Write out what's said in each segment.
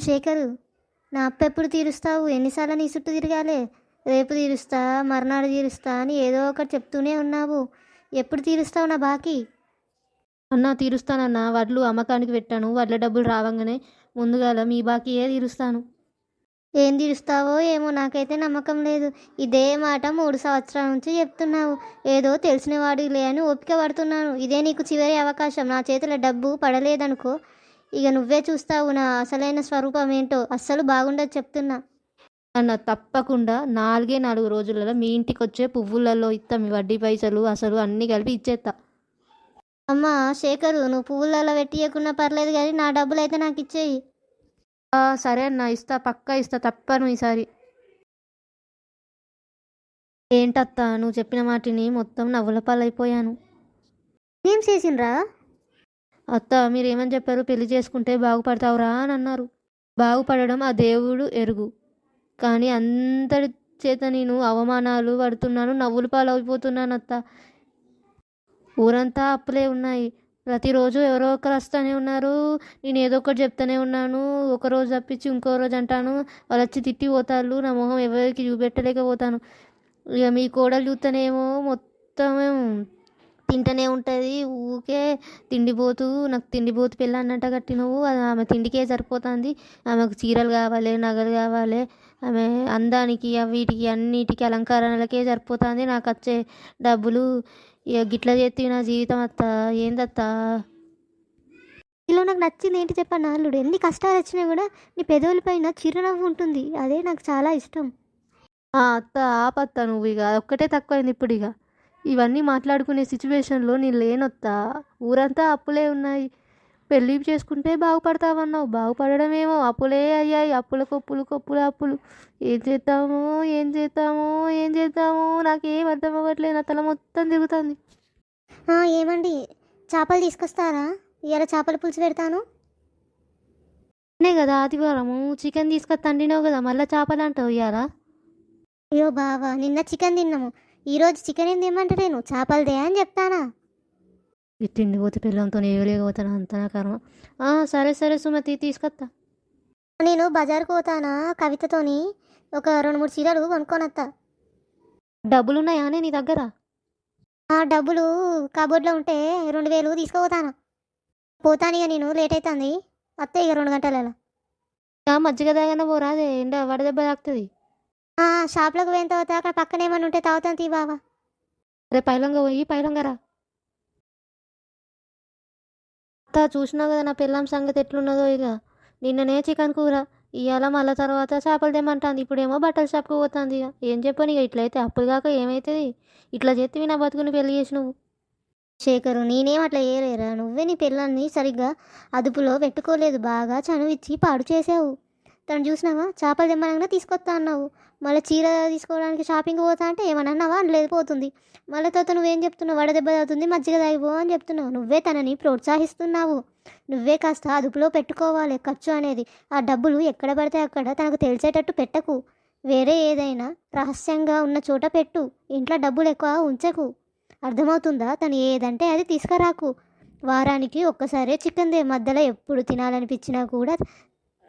శేఖరు, నా అప్పు ఎప్పుడు తీరుస్తావు? ఎన్నిసార్లు నీ చుట్టూ తిరగాలే? రేపు తీరుస్తా, మర్నాడు తీరుస్తా అని ఏదో ఒకటి చెప్తూనే ఉన్నావు. ఎప్పుడు తీరుస్తావు నా బాకీ? అన్నా తీరుస్తానన్నా, వడ్లు అమ్మకానికి పెట్టాను. వడ్ల డబ్బులు రావంగానే ముందుగాల మీ బాకీయే తీరుస్తాను. ఏం తీరుస్తావో ఏమో, నాకైతే నమ్మకం లేదు. ఇదే మాట 3 సంవత్సరాల నుంచి చెప్తున్నావు. ఏదో తెలిసిన వాడిలే అని ఓపిక పడుతున్నాను. ఇదే నీకు చివరి అవకాశం. నా చేతిలో డబ్బు పడలేదనుకో, ఇక నువ్వే చూస్తావు నా అసలైన స్వరూపం ఏంటో. అస్సలు బాగుండదు చెప్తున్నా. అన్న తప్పకుండా 4 రోజులలో మీ ఇంటికి వచ్చే పువ్వులలో ఇస్తా. మీ వడ్డీ పైసలు అసలు అన్నీ కలిపి ఇచ్చేస్తా. అమ్మా శేఖరు, నువ్వు పువ్వులలో పెట్టియకున్నా పర్లేదు కానీ నా డబ్బులు అయితే నాకు ఇచ్చేయి. సరే అన్న, ఇస్తా, పక్కా ఇస్తా, తప్పను ఈసారి. ఏంటత్తా, నువ్వు చెప్పిన మాటిని మొత్తం నవ్వుల పాలైపోయాను. ఏం చేసిండ్రా? అత్త మీరేమని చెప్పారు? పెళ్లి చేసుకుంటే బాగుపడతావురా అని అన్నారు. బాగుపడడం ఆ దేవుడు ఎరుగు, కానీ అందరి చేత నేను అవమానాలు పడుతున్నాను, నవ్వుల పాలైపోతున్నాను అత్త. ఊరంతా అప్పులే ఉన్నాయి. ప్రతిరోజు ఎవరో ఒకరు వస్తూనే ఉన్నారు. నేను ఏదో ఒకటి చెప్తూనే ఉన్నాను. ఒకరోజు తప్పించి ఇంకో రోజు అంటాను. వాళ్ళు వచ్చి తిట్టి పోతారు. నా మొహం ఎవరికి చూపెట్టలేకపోతాను. ఇక మీ కోడలు చూస్తేనేమో మొత్తం తింటూనే ఉంటుంది. ఊకే తిండిపోతూ, నాకు తిండిపోతు పిల్ల అన్నట్టు కట్టినవు. అది ఆమె తిండికే సరిపోతుంది. ఆమెకు చీరలు కావాలి, నగలు కావాలి, ఆమె అందానికి వీటికి అన్నిటికీ అలంకరణలకే సరిపోతుంది. నాకు వచ్చే డబ్బులు ఇక గిట్ల చేస్తే నా జీవితం అత్త. ఏందత్తా? ఇలా నాకు నచ్చింది ఏంటి చెప్పాను అల్లుడు. ఎన్ని కష్టాలు వచ్చినా కూడా నీ పెదవుల పైన చిరునవ్వు ఉంటుంది. అదే నాకు చాలా ఇష్టం. అత్త ఆపత్తా, నువ్వు ఇక ఒక్కటే తక్కువైంది ఇప్పుడు. ఇక ఇవన్నీ మాట్లాడుకునే సిచ్యువేషన్లో నేను లేనొత్తా. ఊరంతా అప్పులే ఉన్నాయి. పెళ్ళి చేసుకుంటే బాగుపడతావన్నావు. బాగుపడడమేమో అప్పులే అయ్యాయి. అప్పుల కొప్పులు కొప్పుల అప్పులు. ఏం చేద్దాము ఏం చేద్దాము ఏం చేద్దాము నాకేం అర్థం అవ్వట్లేదు. నా తల మొత్తం తిరుగుతుంది. ఏమండి, చేపలు తీసుకొస్తారా? ఇవాళ చేపల పులుసు పెడతాను. అనే కదా ఆదివారము చికెన్ తీసుకొస్తా అండినావు కదా, మళ్ళీ చేపలు అంటావు ఇయ్యాలా? అయ్యో బావా, నిన్న చికెన్ తిన్నాము. ఈరోజు చికెన్ ఏం తిమ్మంటే నేను చేపలదే అని చెప్తానా? తిండి పోతే పిల్లలతో ఏవలేకపోతాను, అంత నా కర్మ. సరే సరే సుమతి, తీసుకొస్తా. నేను బజార్కు పోతానా కవితతోని, ఒక 2-3 చీరలు కొనుక్కొనత్తా. డబ్బులున్నాయా నీ దగ్గర? డబ్బులు కబోర్డ్లో ఉంటే 2000 తీసుకుపోతాను. పోతాను ఇక, నేను లేట్ అవుతుంది. అత్తే ఇక 2 గంటలలో. మజ్జిగ దాగానే పోరాదే, ఎండ వడదెబ్బ తాకుతుంది. షాప్లోకి పోయిన తర్వాత అక్కడ పక్కన ఏమన్నా ఉంటే తాగుతాను తీ బావా. రేపు పైలంగ పోయి పైలంగరా. అత్త చూసినావు కదా నా పిల్లం సంగతి ఎట్లున్నదో. ఇక నిన్ననే చికెన్ కూర, ఇవాళ మళ్ళీ తర్వాత చేపలు తెమ్మంటుంది. ఇప్పుడేమో బట్టల షాప్కి పోతుంది. ఇక ఏం చెప్పను, ఇక ఇట్లయితే అప్పుడు కాక ఏమవుతుంది? ఇట్లా చేస్తే నా బతుకుని పెళ్లి చేసి నువ్వు. శేఖరు, నేనేం అట్లా చేయలేరా? నువ్వే నీ పిల్లల్ని సరిగ్గా అదుపులో పెట్టుకోలేదు. బాగా చనువిచ్చి పాడు చేసావు. తను చూసినావా, చేపలు తెమ్మనగా తీసుకొస్తా అన్నావు. మళ్ళీ చీర తీసుకోవడానికి షాపింగ్ పోతా అంటే ఏమన్నా అన్నావా? లేదు పోతుంది. మళ్ళీ తర్వాత నువ్వేం చెప్తున్నావు? వడదెబ్బ తాగుతుంది, మజ్జిగ తాగిపో అని చెప్తున్నావు. నువ్వే తనని ప్రోత్సహిస్తున్నావు. నువ్వే కాస్త అదుపులో పెట్టుకోవాలి ఖర్చు అనేది. ఆ డబ్బులు ఎక్కడ పడితే అక్కడ తనకు తెలిసేటట్టు పెట్టకు. వేరే ఏదైనా రహస్యంగా ఉన్న చోట పెట్టు. ఇంట్లో డబ్బులు ఎక్కువ ఉంచకు. అర్థమవుతుందా? తను ఏదంటే అది తీసుకురాకు. వారానికి ఒక్కసారే చికెన్ దే, మధ్యలో ఎప్పుడు తినాలనిపించినా కూడా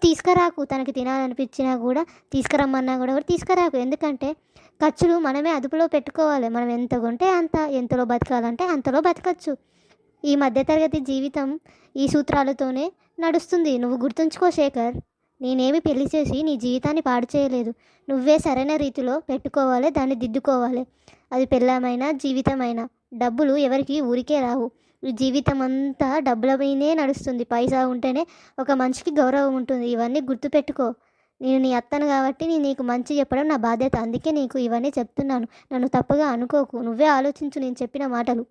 తీసుకురాకు. తనకి తినాలనిపించినా కూడా తీసుకురమ్మన్నా కూడా తీసుకురాకు. ఎందుకంటే ఖర్చులు మనమే అదుపులో పెట్టుకోవాలి. మనం ఎంత కొంటే అంత, ఎంతలో బతకాలంటే అంతలో బతకచ్చు. ఈ మధ్యతరగతి జీవితం ఈ సూత్రాలతోనే నడుస్తుంది. నువ్వు గుర్తుంచుకో శేఖర్. నేనేమి పెళ్లి చేసి నీ జీవితాన్ని పాడు చేయలేదు. నువ్వే సరైన రీతిలో పెట్టుకోవాలి, దాన్ని దిద్దుకోవాలి. అది పెళ్ళమైనా జీవితమైనా. డబ్బులు ఎవరికి ఊరికే రావు. ఈ జీవితం అంతా డబ్బుల మీదే నడుస్తుంది. పైసా ఉంటేనే ఒక మనిషికి గౌరవం ఉంటుంది. ఇవన్నీ గుర్తుపెట్టుకో. నేను నీ అత్తను కాబట్టి నేను నీకు మంచి చెప్పడం నా బాధ్యత. అందుకే నీకు ఇవన్నీ చెప్తున్నాను. నన్ను తప్పుగా అనుకోకు. నువ్వే ఆలోచించు నేను చెప్పిన మాటలు.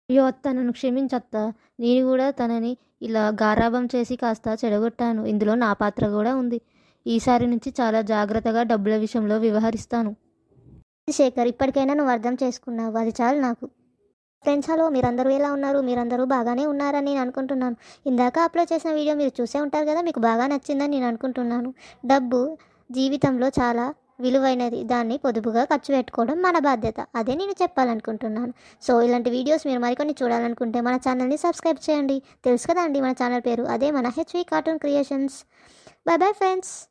అయ్యో అత్త, నన్ను క్షమించత్తా. నేను కూడా తనని ఇలా గారాబం చేసి కాస్త చెడగొట్టాను. ఇందులో నా పాత్ర కూడా ఉంది. ఈసారి నుంచి చాలా జాగ్రత్తగా డబ్బుల విషయంలో వ్యవహరిస్తాను. శేఖర్, ఇప్పటికైనా నువ్వు అర్థం చేసుకున్నావు, అది చాలు నాకు. ఫ్రెండ్స్, హలో, మీరందరూ ఎలా ఉన్నారు? మీరందరూ బాగానే ఉన్నారని నేను అనుకుంటున్నాను. ఇందాక అప్లోడ్ చేసిన వీడియో మీరు చూసే ఉంటారు కదా, మీకు బాగా నచ్చిందని నేను అనుకుంటున్నాను. డబ్బు జీవితంలో చాలా విలువైనది, దాన్ని పొదుపుగా ఖర్చు పెట్టుకోవడం మన బాధ్యత. అదే నేను చెప్పాలనుకుంటున్నాను. సో ఇలాంటి వీడియోస్ మీరు మరికొన్ని చూడాలనుకుంటే మన ఛానల్ని సబ్స్క్రైబ్ చేయండి. తెలుసు కదా అండి మన ఛానల్ పేరు, అదే మన HV cartoon creations. By bye friends.